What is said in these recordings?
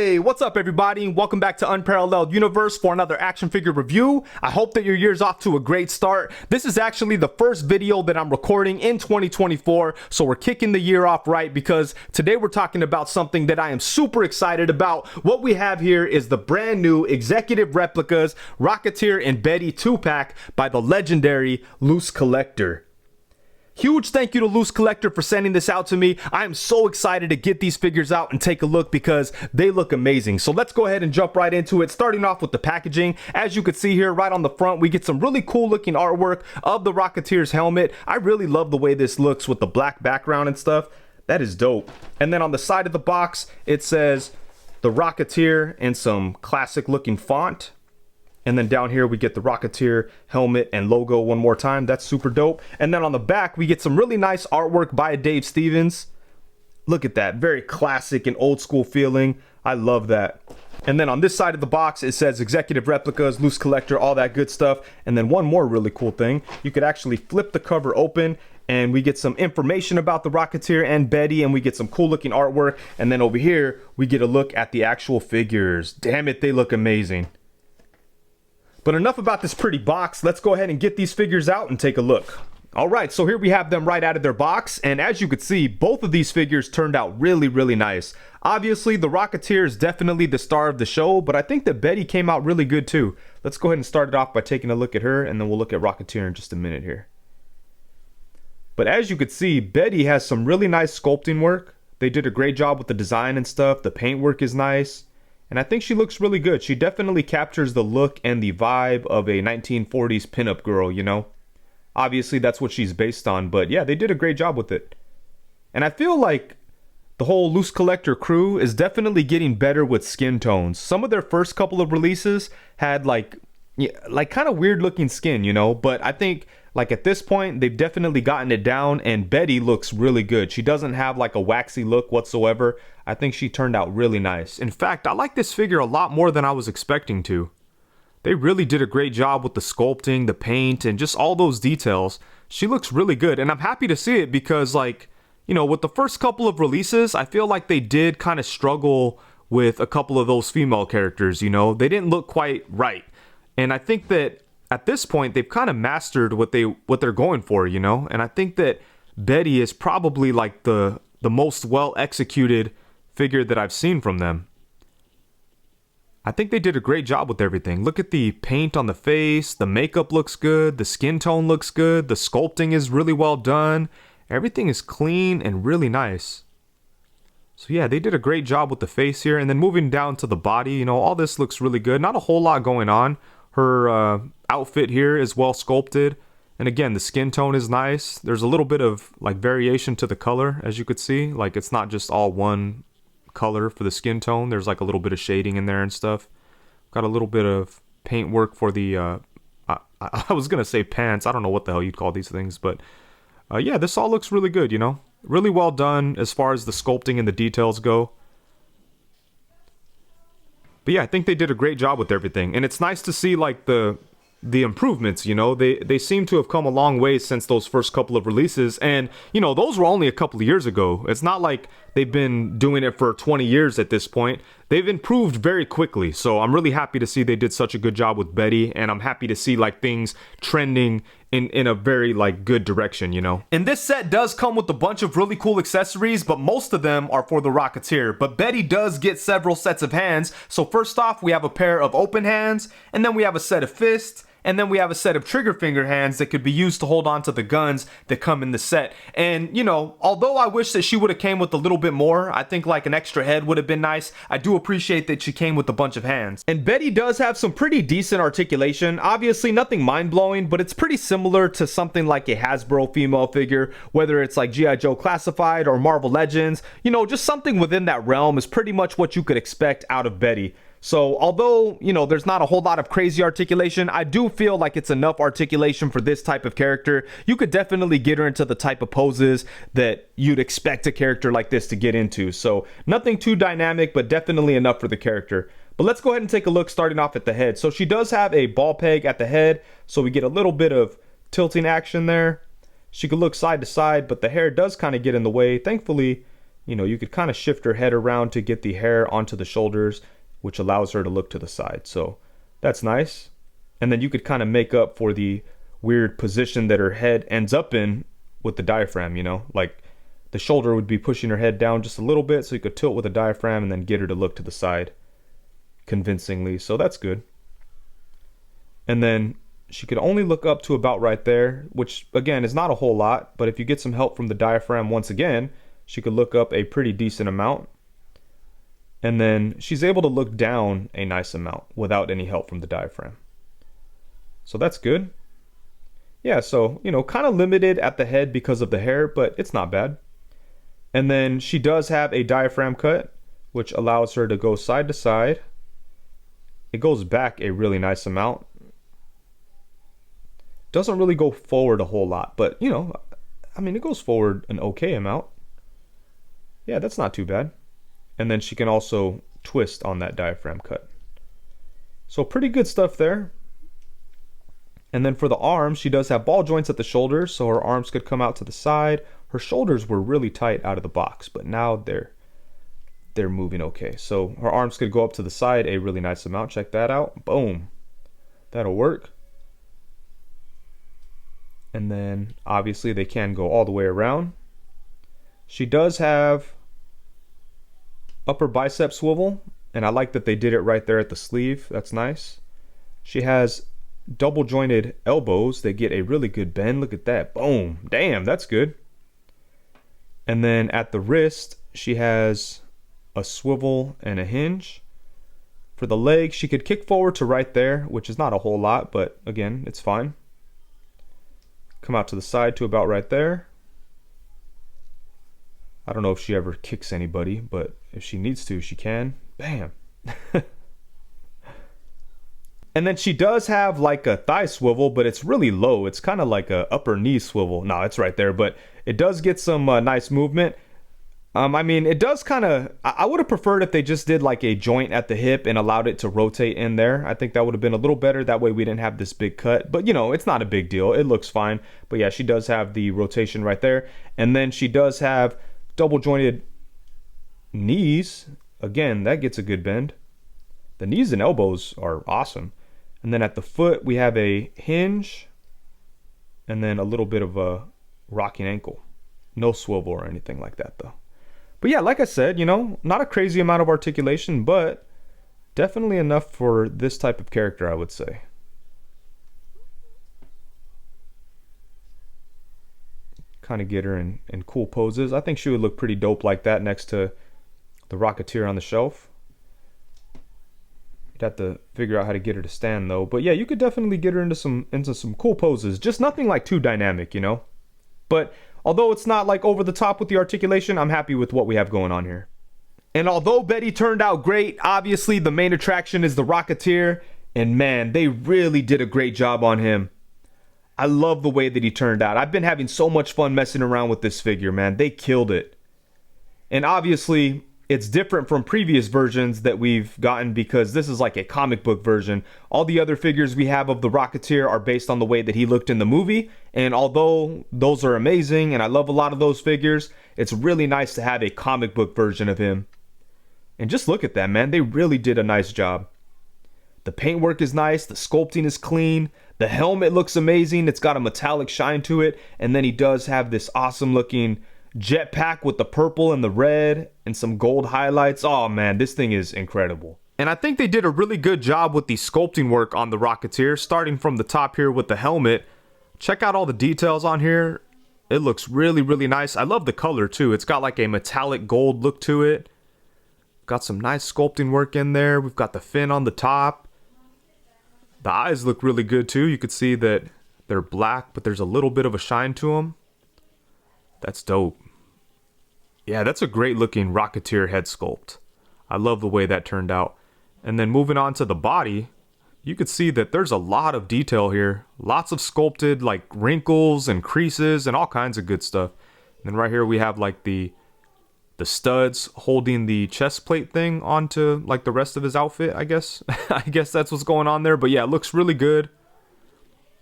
Hey, what's up everybody? Welcome back to Unparalleled Universe for another action figure review. I hope that your year's off to a great start. This is actually the first video that I'm recording in 2024, so we're kicking the year off right because today we're talking about something that I am super excited about. What we have here is the brand new Executive Replicas Rocketeer and Betty 2-pack by the legendary LooseCollector. Huge thank you to LooseCollector for sending this out to me. I am so excited to get these figures out and take a look because they look amazing. So let's go ahead and jump right into it, starting off with the packaging. As you can see here, right on the front, we get some really cool looking artwork of the Rocketeer's helmet. I really love the way this looks with the black background and stuff. That is dope. And then on the side of the box, it says the Rocketeer in some classic looking font. And then down here we get the Rocketeer helmet and logo one more time. That's super dope. And then on the back we get some really nice artwork by Dave Stevens. Look at that, very classic and old school feeling. I love that. And then on this side of the box it says Executive Replicas, LooseCollector, all that good stuff. And then one more really cool thing, you could actually flip the cover open and we get some information about the Rocketeer and Betty, and we get some cool looking artwork. And then over here we get a look at the actual figures. Damn it, they look amazing. But enough about this pretty box. Let's go ahead and get these figures out and take a look. All right, so here we have them right out of their box. And as you could see, both of these figures turned out really nice. Obviously, the Rocketeer is definitely the star of the show, but I think that Betty came out really good too. Let's go ahead and start it off by taking a look at her, and then we'll look at Rocketeer in just a minute here. But as you could see, Betty has some really nice sculpting work. They did a great job with the design and stuff. The paint work is nice. And I think she looks really good. She definitely captures the look and the vibe of a 1940s pinup girl, you know? Obviously, that's what she's based on, but yeah, they did a great job with it. And I feel like the whole LooseCollector crew is definitely getting better with skin tones. Some of their first couple of releases had like kind of weird looking skin, you know? But I think like at this point, they've definitely gotten it down, and Betty looks really good. She doesn't have like a waxy look whatsoever. I think she turned out really nice. In fact, I like this figure a lot more than I was expecting to. They really did a great job with the sculpting, the paint, and just all those details. She looks really good, and I'm happy to see it because, like, you know, with the first couple of releases, I feel like they did kind of struggle with a couple of those female characters, you know? They didn't look quite right. And I think that at this point, they've kind of mastered what they're going for, you know? And I think that Betty is probably like the most well-executed figure that I've seen from them. I think they did a great job with everything. Look at the paint on the face, the makeup looks good, the skin tone looks good, the sculpting is really well done. Everything is clean and really nice. So yeah, they did a great job with the face here. And then moving down to the body, you know, all this looks really good. Not a whole lot going on. Her outfit here is well sculpted. And again, the skin tone is nice. There's a little bit of like variation to the color, as you could see. Like it's not just all one color for the skin tone. There's like a little bit of shading in there and stuff. Got a little bit of paint work for the, I was going to say pants. I don't know what the hell you'd call these things. But yeah, this all looks really good, you know. Really well done as far as the sculpting and the details go. But yeah, I think they did a great job with everything. And it's nice to see like the improvements, you know. They seem to have come a long way since those first couple of releases. And, you know, those were only a couple of years ago. It's not like they've been doing it for 20 years at this point. They've improved very quickly. So I'm really happy to see they did such a good job with Betty. And I'm happy to see like things trending in a very like good direction, you know. And this set does come with a bunch of really cool accessories, but most of them are for the Rocketeer. But Betty does get several sets of hands. So first off, we have a pair of open hands, and then we have a set of fists, and then we have a set of trigger finger hands that could be used to hold on to the guns that come in the set. And, you know, although I wish that she would have came with a little bit more, I think like an extra head would have been nice. I do appreciate that she came with a bunch of hands. And Betty does have some pretty decent articulation. Obviously nothing mind-blowing, but it's pretty similar to something like a Hasbro female figure, whether it's like G.I. Joe Classified or Marvel Legends. You know, just something within that realm is pretty much what you could expect out of Betty. So although, you know, there's not a whole lot of crazy articulation, I do feel like it's enough articulation for this type of character. You could definitely get her into the type of poses that you'd expect a character like this to get into. So nothing too dynamic, but definitely enough for the character. But let's go ahead and take a look starting off at the head. So she does have a ball peg at the head, so we get a little bit of tilting action there. She could look side to side, but the hair does kind of get in the way. Thankfully, you know, you could kind of shift her head around to get the hair onto the shoulders, which allows her to look to the side. So that's nice. And then you could kind of make up for the weird position that her head ends up in with the diaphragm, you know, like the shoulder would be pushing her head down just a little bit, so you could tilt with the diaphragm and then get her to look to the side convincingly. So that's good. And then she could only look up to about right there, which again is not a whole lot, but if you get some help from the diaphragm once again, she could look up a pretty decent amount. And then she's able to look down a nice amount without any help from the diaphragm. So that's good. Yeah, so, you know, kind of limited at the head because of the hair, but it's not bad. And then she does have a diaphragm cut, which allows her to go side to side. It goes back a really nice amount. Doesn't really go forward a whole lot, but, you know, I mean, it goes forward an okay amount. Yeah, that's not too bad. And then she can also twist on that diaphragm cut. So pretty good stuff there. And then for the arms, she does have ball joints at the shoulders, so her arms could come out to the side. Her shoulders were really tight out of the box, but now they're moving okay. So her arms could go up to the side a really nice amount. Check that out. Boom. That'll work. And then obviously they can go all the way around. She does have upper bicep swivel, and I like that they did it right there at the sleeve. That's nice. She has double jointed elbows. They get a really good bend. Look at that. Boom. Damn, that's good. And then at the wrist, she has a swivel and a hinge. For the leg, she could kick forward to right there, which is not a whole lot, but again, it's fine. Come out to the side to about right there. I don't know if she ever kicks anybody, but if she needs to, she can. Bam. And then she does have like a thigh swivel, but it's really low. It's kind of like a upper knee swivel. No, it's right there, but it does get some nice movement. I mean, it does kind of, I would have preferred if they just did like a joint at the hip and allowed it to rotate in there. I think that would have been a little better. That way we didn't have this big cut, but you know, it's not a big deal. It looks fine. But yeah, she does have the rotation right there. And then she does have double jointed knees. Again, that gets a good bend. The knees and elbows are awesome. And then at the foot, we have a hinge and then a little bit of a rocking ankle. No swivel or anything like that though. But yeah, like I said, you know, not a crazy amount of articulation, but definitely enough for this type of character, I would say. Kind of get her in cool poses. I think she would look pretty dope like that next to the Rocketeer on the shelf. You'd have to figure out how to get her to stand though. But yeah, you could definitely get her into some cool poses. Just nothing like too dynamic, you know. But although it's not like over the top with the articulation, I'm happy with what we have going on here. And although Betty turned out great, obviously the main attraction is the Rocketeer. And man, they really did a great job on him. I love the way that he turned out. I've been having so much fun messing around with this figure, man. They killed it. And obviously, it's different from previous versions that we've gotten because this is like a comic book version. All the other figures we have of the Rocketeer are based on the way that he looked in the movie. And although those are amazing and I love a lot of those figures, it's really nice to have a comic book version of him. And just look at that, man. They really did a nice job. The paintwork is nice. The sculpting is clean. The helmet looks amazing. It's got a metallic shine to it. And then he does have this awesome looking jetpack with the purple and the red and some gold highlights. Oh man, this thing is incredible. And I think they did a really good job with the sculpting work on the Rocketeer, starting from the top here with the helmet. Check out all the details on here. It looks really, really nice. I love the color too. It's got like a metallic gold look to it. Got some nice sculpting work in there. We've got the fin on the top. The eyes look really good too. You could see that they're black, but there's a little bit of a shine to them. That's dope. Yeah, that's a great looking Rocketeer head sculpt. I love the way that turned out. And then moving on to the body, you could see that there's a lot of detail here. Lots of sculpted like wrinkles and creases and all kinds of good stuff. And then right here we have like the studs holding the chest plate thing onto like the rest of his outfit, I guess. I guess that's what's going on there. But yeah, it looks really good.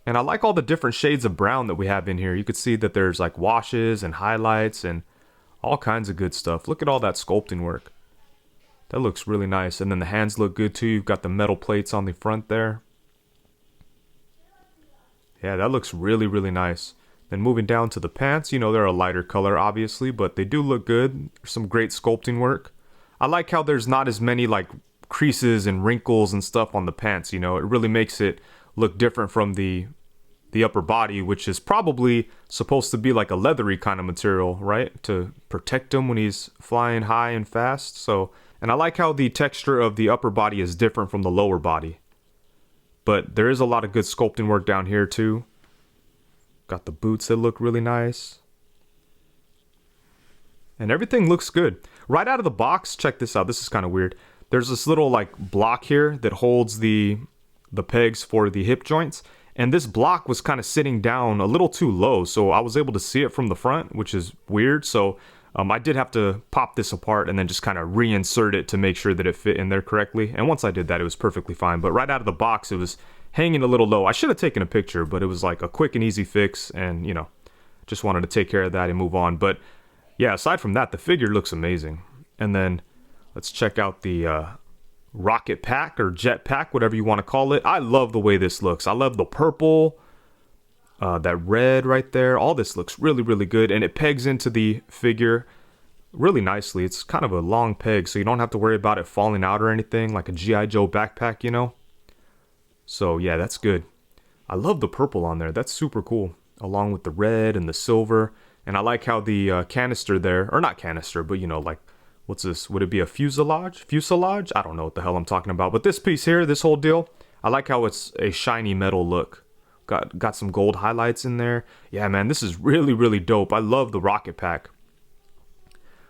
And I like all the different shades of brown that we have in here. You could see that there's like washes and highlights and All kinds of good stuff. Look at all that sculpting work. That looks really nice. And then the hands look good too. You've got the metal plates on the front there. Yeah, that looks really, really nice. Then moving down to the pants, you know, they're a lighter color obviously, but they do look good. There's some great sculpting work. I like how there's not as many like creases and wrinkles and stuff on the pants, you know. It really makes it look different from the upper body, which is probably supposed to be like a leathery kind of material, right? To protect him when he's flying high and fast. So, and I like how the texture of the upper body is different from the lower body. But there is a lot of good sculpting work down here too. Got the boots that look really nice. And everything looks good. Right out of the box, check this out. This is kind of weird. There's this little like block here that holds the pegs for the hip joints. And this block was kind of sitting down a little too low, so I was able to see it from the front, which is weird. So I did have to pop this apart and then just kind of reinsert it to make sure that it fit in there correctly. And once I did that, it was perfectly fine. But right out of the box, it was hanging a little low. I should have taken a picture, but it was like a quick and easy fix. And, you know, just wanted to take care of that and move on. But yeah, aside from that, the figure looks amazing. And then let's check out the rocket pack or jet pack, whatever you want to call it. I love the way this looks. I love the purple, that red right there. All this looks really, really good, and it pegs into the figure really nicely. It's kind of a long peg, so you don't have to worry about it falling out or anything like a G.I. Joe backpack, you know. So yeah, that's good. I love the purple on there. That's super cool, along with the red and the silver. And I like how the canister there, or not canister, but you know, like, what's this? Would it be a fuselage? Fuselage? I don't know what the hell I'm talking about. But this piece here, this whole deal, I like how it's a shiny metal look. Got some gold highlights in there. Yeah, man, this is really, really dope. I love the rocket pack.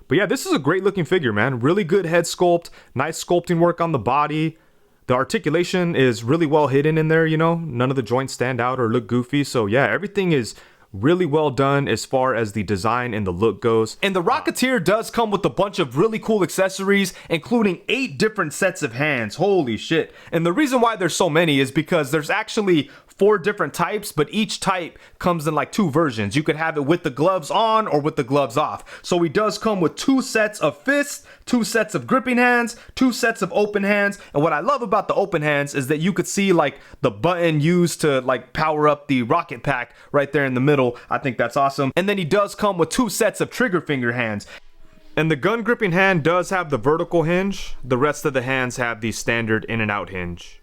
But yeah, this is a great looking figure, man. Really good head sculpt. Nice sculpting work on the body. The articulation is really well hidden in there, you know. None of the joints stand out or look goofy. So yeah, everything is really well done as far as the design and the look goes. And the Rocketeer does come with a bunch of really cool accessories, including 8 different sets of hands. Holy shit. And the reason why there's so many is because there's actually 4 different types, but each type comes in like 2 versions. You could have it with the gloves on or with the gloves off. So he does come with 2 sets of fists, 2 sets of gripping hands, 2 sets of open hands. And what I love about the open hands is that you could see like the button used to like power up the rocket pack right there in the middle. I think that's awesome. And then he does come with 2 sets of trigger finger hands. And the gun gripping hand does have the vertical hinge. The rest of the hands have the standard in and out hinge.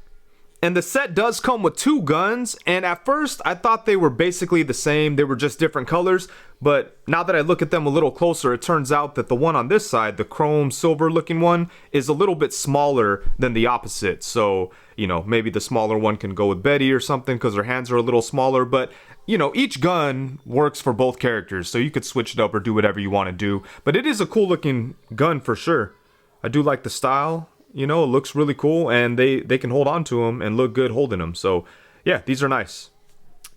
And the set does come with 2 guns, and at first I thought they were basically the same, they were just different colors, but now that I look at them a little closer, it turns out that the one on this side, the chrome silver looking one, is a little bit smaller than the opposite. So, you know, maybe the smaller one can go with Betty or something because her hands are a little smaller, but you know, each gun works for both characters, so you could switch it up or do whatever you want to do. But it is a cool looking gun for sure. I do like the style. You know, it looks really cool, and they can hold on to them and look good holding them. So yeah, these are nice.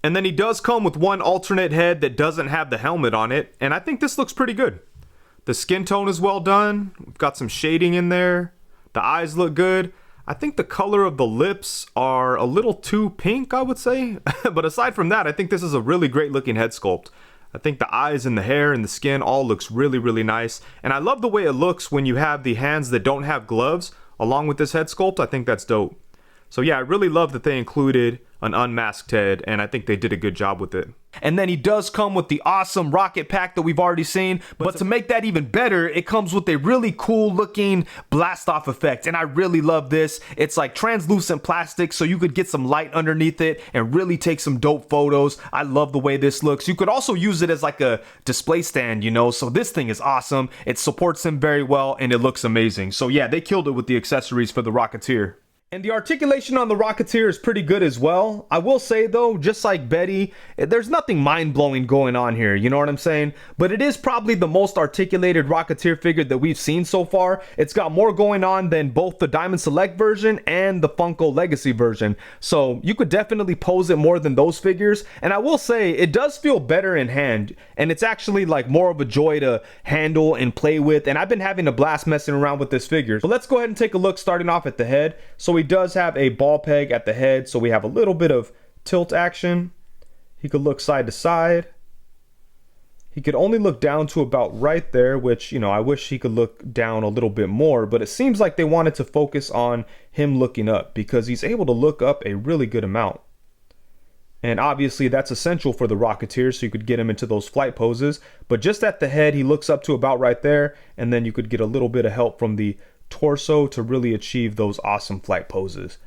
And then he does come with one alternate head that doesn't have the helmet on it, and I think this looks pretty good. The skin tone is well done. We've got some shading in there. The eyes look good. I think the color of the lips are a little too pink, I would say. But aside from that, I think this is a really great looking head sculpt. I think the eyes and the hair and the skin all looks really, really nice. And I love the way it looks when you have the hands that don't have gloves along with this head sculpt. I think that's dope. So yeah, I really love that they included an unmasked head, and I think they did a good job with it. And then he does come with the awesome rocket pack that we've already seen, but to make that even better, it comes with a really cool looking blast off effect, and I really love this. It's like translucent plastic, so you could get some light underneath it and really take some dope photos. I love the way this looks. You could also use it as like a display stand, you know, so this thing is awesome. It supports him very well, and it looks amazing. So yeah, they killed it with the accessories for the Rocketeer. And the articulation on the Rocketeer is pretty good as well. I will say though, just like Betty, there's nothing mind-blowing going on here, you know what I'm saying? But it is probably the most articulated Rocketeer figure that we've seen so far. It's got more going on than both the Diamond Select version and the Funko Legacy version. So you could definitely pose it more than those figures. And I will say, it does feel better in hand. And it's actually like more of a joy to handle and play with. And I've been having a blast messing around with this figure. But let's go ahead and take a look starting off at the head. So he does have a ball peg at the head, so we have a little bit of tilt action. He could look side to side. He could only look down to about right there, which, you know, I wish he could look down a little bit more, but it seems like they wanted to focus on him looking up because he's able to look up a really good amount. And obviously that's essential for the Rocketeer, so you could get him into those flight poses. But just at the head, he looks up to about right there, and then you could get a little bit of help from the torso to really achieve those awesome flight poses.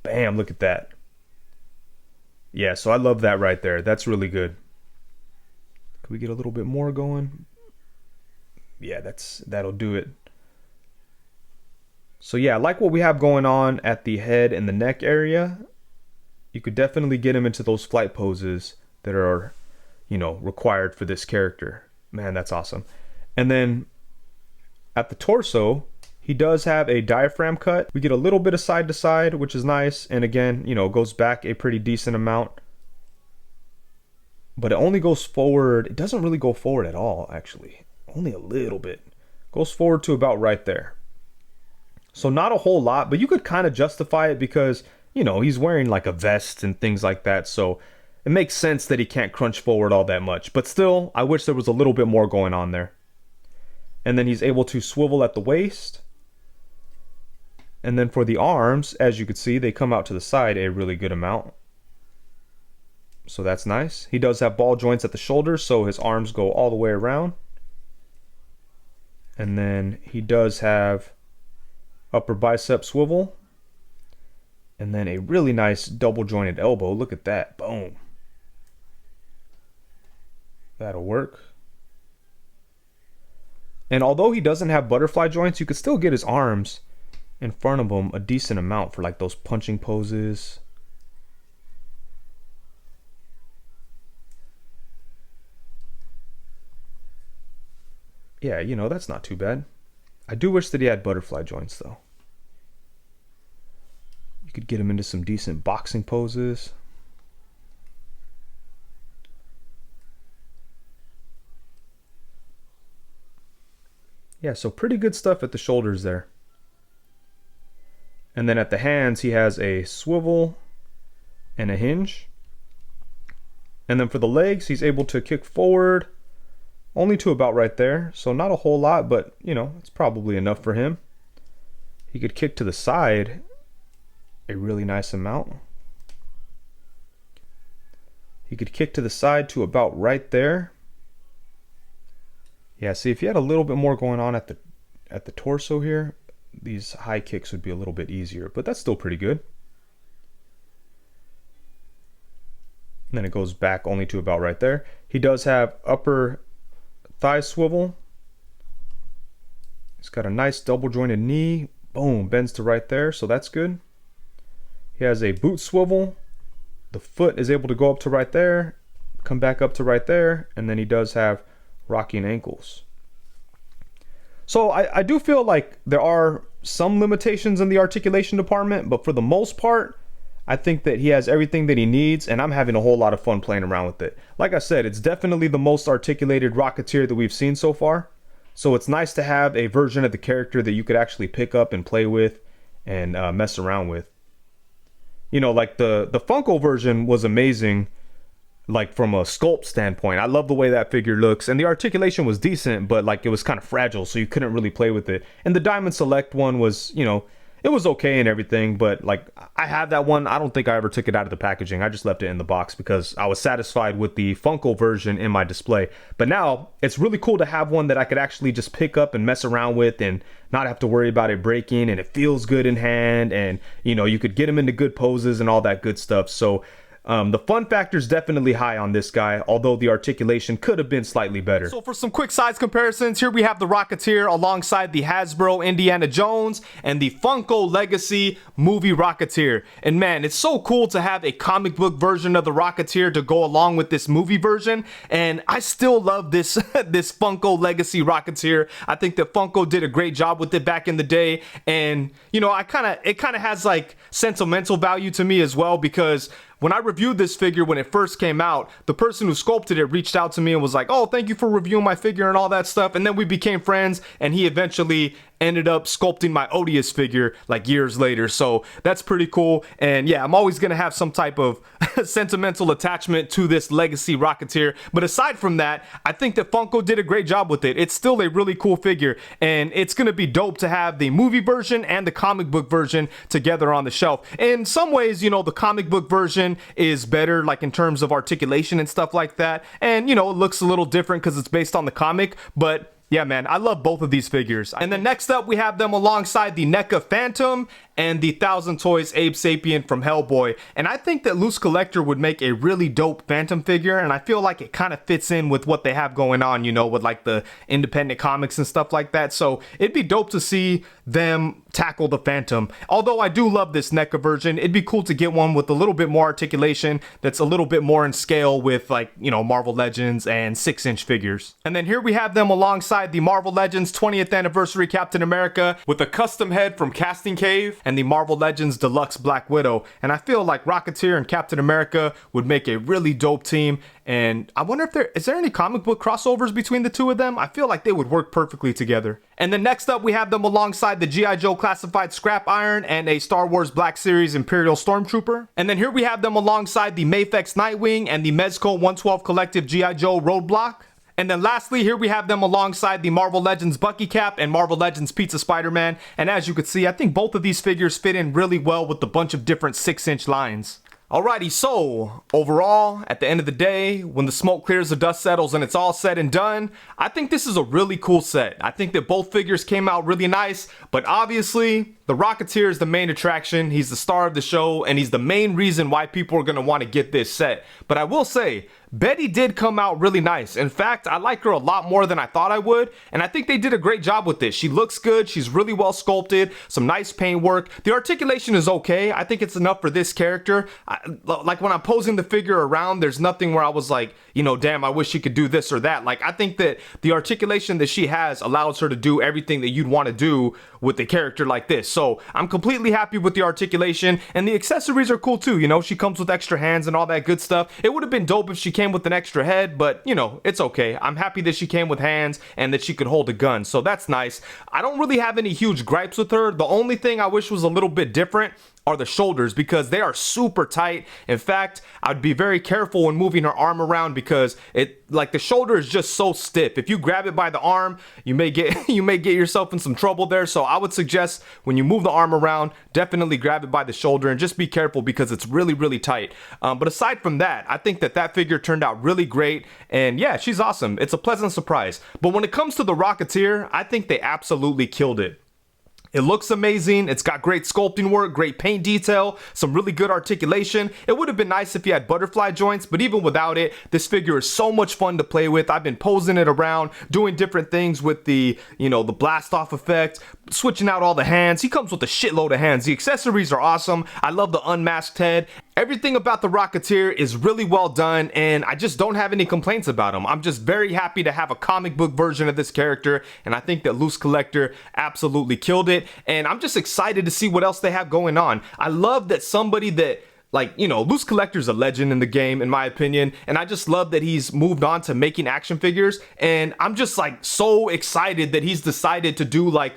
Bam, look at that. Yeah, so I love that right there. That's really good. Can we get a little bit more going? Yeah, that'll do it. So yeah, I like what we have going on at the head and the neck area. You could definitely get him into those flight poses that are, you know, required for this character. Man, that's awesome. And then at the torso, he does have a diaphragm cut. We get a little bit of side to side, which is nice. And again, you know, goes back a pretty decent amount. But it only goes forward. It doesn't really go forward at all, actually. Only a little bit. Goes forward to about right there. So not a whole lot, but you could kind of justify it because, you know, he's wearing like a vest and things like that. So it makes sense that he can't crunch forward all that much. But still, I wish there was a little bit more going on there. And then he's able to swivel at the waist. And then for the arms, as you can see, they come out to the side a really good amount. So that's nice. He does have ball joints at the shoulders, so his arms go all the way around. And then he does have upper bicep swivel. And then a really nice double jointed elbow. Look at that. Boom. That'll work. And although he doesn't have butterfly joints, you could still get his arms in front of him a decent amount for like those punching poses. Yeah, you know, that's not too bad. I do wish that he had butterfly joints though. You could get him into some decent boxing poses. Yeah, so pretty good stuff at the shoulders there. And then at the hands, he has a swivel and a hinge. And then for the legs, he's able to kick forward only to about right there. So not a whole lot, but, you know, it's probably enough for him. He could kick to the side a really nice amount. He could kick to the side to about right there. Yeah, see, if you had a little bit more going on at the torso here, these high kicks would be a little bit easier, but that's still pretty good. And then it goes back only to about right there. He does have upper thigh swivel. He's got a nice double jointed knee. Boom, bends to right there, so that's good. He has a boot swivel. The foot is able to go up to right there, come back up to right there, and then he does have rocking ankles. So I do feel like there are some limitations in the articulation department, but for the most part, I think that he has everything that he needs, and I'm having a whole lot of fun playing around with it. Like I said, it's definitely the most articulated Rocketeer that we've seen so far. So it's nice to have a version of the character that you could actually pick up and play with and mess around with. You know, like the Funko version was amazing, like from a sculpt standpoint. I love the way that figure looks, and the articulation was decent, but like it was kind of fragile, so you couldn't really play with it. And the Diamond Select one was, you know, it was okay and everything, but like I have that one. I don't think I ever took it out of the packaging. I just left it in the box because I was satisfied with the Funko version in my display. But now it's really cool to have one that I could actually just pick up and mess around with and not have to worry about it breaking, and it feels good in hand, and you know, you could get them into good poses and all that good stuff. So the fun factor is definitely high on this guy, although the articulation could have been slightly better. So for some quick size comparisons, here we have the Rocketeer alongside the Hasbro Indiana Jones and the Funko Legacy movie Rocketeer. And man, it's so cool to have a comic book version of the Rocketeer to go along with this movie version. And I still love this this Funko Legacy Rocketeer. I think that Funko did a great job with it back in the day. And you know, it kind of has like sentimental value to me as well, because when I reviewed this figure when it first came out, the person who sculpted it reached out to me and was like, oh, thank you for reviewing my figure and all that stuff. And then we became friends, and he eventually ended up sculpting my Odious figure like years later. So that's pretty cool. And yeah, I'm always gonna have some type of sentimental attachment to this legacy Rocketeer. But aside from that, I think that Funko did a great job with it. It's still a really cool figure, and it's gonna be dope to have the movie version and the comic book version together on the shelf. In some ways, you know, the comic book version is better, like in terms of articulation and stuff like that. And you know, it looks a little different because it's based on the comic, but yeah, man, I love both of these figures. And then next up, we have them alongside the NECA Phantom and the 1000 Toys Abe Sapien from Hellboy. And I think that LooseCollector would make a really dope Phantom figure, and I feel like it kind of fits in with what they have going on, you know, with like the independent comics and stuff like that. So it'd be dope to see them tackle the Phantom. Although I do love this NECA version, it'd be cool to get one with a little bit more articulation that's a little bit more in scale with, like, you know, Marvel Legends and 6-inch figures. And then here we have them alongside the Marvel Legends 20th Anniversary Captain America with a custom head from Casting Cave and the Marvel Legends Deluxe Black Widow. And I feel like Rocketeer and Captain America would make a really dope team. And I wonder if is there any comic book crossovers between the two of them? I feel like they would work perfectly together. And then next up, we have them alongside the G.I. Joe Classified Scrap Iron and a Star Wars Black Series Imperial Stormtrooper. And then here we have them alongside the Mafex Nightwing and the Mezco 112 Collective G.I. Joe Roadblock. And then lastly, here we have them alongside the Marvel Legends Bucky Cap and Marvel Legends Pizza Spider-Man. And as you can see, I think both of these figures fit in really well with the bunch of different 6-inch lines. Alrighty, so overall, at the end of the day, when the smoke clears, the dust settles, and it's all said and done, I think this is a really cool set. I think that both figures came out really nice, but obviously, the Rocketeer is the main attraction. He's the star of the show, and he's the main reason why people are going to want to get this set. But I will say, Betty did come out really nice. In fact, I like her a lot more than I thought I would, and I think they did a great job with this. She looks good, she's really well sculpted, some nice paint work. The articulation is okay. I think it's enough for this character. Like when I'm posing the figure around, there's nothing where I was like, you know, damn, I wish she could do this or that. Like, I think that the articulation that she has allows her to do everything that you'd want to do with a character like this. So I'm completely happy with the articulation, and the accessories are cool too. You know, she comes with extra hands and all that good stuff. It would have been dope if she came with an extra head, but you know, it's okay. I'm happy that she came with hands and that she could hold a gun, so that's nice. I don't really have any huge gripes with her. The only thing I wish was a little bit different are the shoulders, because they are super tight. In fact, I'd be very careful when moving her arm around, because the shoulder is just so stiff. If you grab it by the arm, you may get yourself in some trouble there. So I would suggest when you move the arm around, definitely grab it by the shoulder and just be careful, because it's really, really tight. But aside from that, I think that figure turned out really great, and yeah, she's awesome. It's a pleasant surprise. But when it comes to the Rocketeer, I think they absolutely killed it. It looks amazing. It's got great sculpting work, great paint detail, some really good articulation. It would have been nice if you had butterfly joints, but even without it, this figure is so much fun to play with. I've been posing it around, doing different things with the, you know, the blast off effect, switching out all the hands. He comes with a shitload of hands. The accessories are awesome. I love the unmasked head. Everything about the Rocketeer is really well done, and I just don't have any complaints about him. I'm just very happy to have a comic book version of this character, and I think that LooseCollector absolutely killed it, and I'm just excited to see what else they have going on. I love that somebody that, like, you know, LooseCollector's a legend in the game, in my opinion, and I just love that he's moved on to making action figures, and I'm just, like, so excited that he's decided to do, like,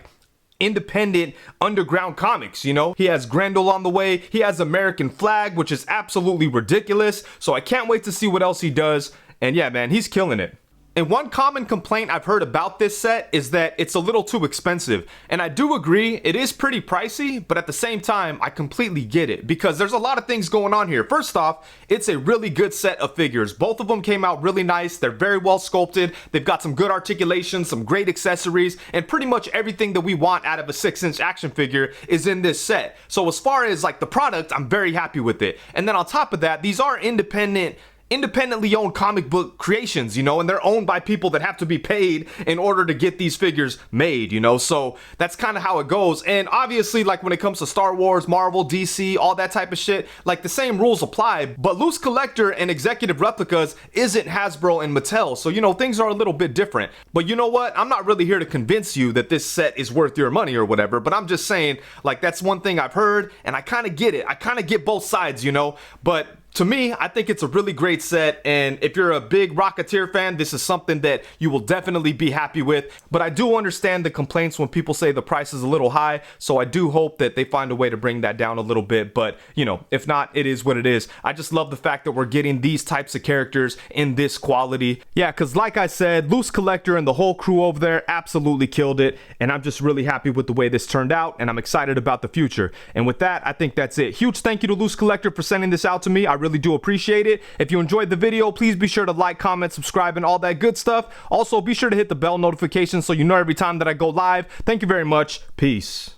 independent underground comics. You know, he has Grendel on the way, he has American Flag, which is absolutely ridiculous, so I can't wait to see what else he does. And yeah, man, he's killing it. And one common complaint I've heard about this set is that it's a little too expensive. And I do agree, it is pretty pricey, but at the same time, I completely get it, because there's a lot of things going on here. First off, it's a really good set of figures. Both of them came out really nice. They're very well sculpted. They've got some good articulation, some great accessories, and pretty much everything that we want out of a 6-inch action figure is in this set. So as far as like the product, I'm very happy with it. And then on top of that, these are independently owned comic book creations, you know, and they're owned by people that have to be paid in order to get these figures made, you know, so that's kind of how it goes. And obviously, like when it comes to Star Wars, Marvel, DC, all that type of shit, like the same rules apply, but LooseCollector and Executive Replicas isn't Hasbro and Mattel, so you know, things are a little bit different. But you know what, I'm not really here to convince you that this set is worth your money or whatever, but I'm just saying, like, that's one thing I've heard, and I kind of get it. I kind of get both sides, you know, but To me, I think it's a really great set, and if you're a big Rocketeer fan, this is something that you will definitely be happy with. But I do understand the complaints when people say the price is a little high, so I do hope that they find a way to bring that down a little bit. But, you know, if not, it is what it is. I just love the fact that we're getting these types of characters in this quality. Yeah, because like I said, LooseCollector and the whole crew over there absolutely killed it, and I'm just really happy with the way this turned out, and I'm excited about the future. And with that, I think that's it. Huge thank you to LooseCollector for sending this out to me. I really do appreciate it. If you enjoyed the video, please be sure to like, comment, subscribe, and all that good stuff. Also, be sure to hit the bell notification so you know every time that I go live. Thank you very much. Peace.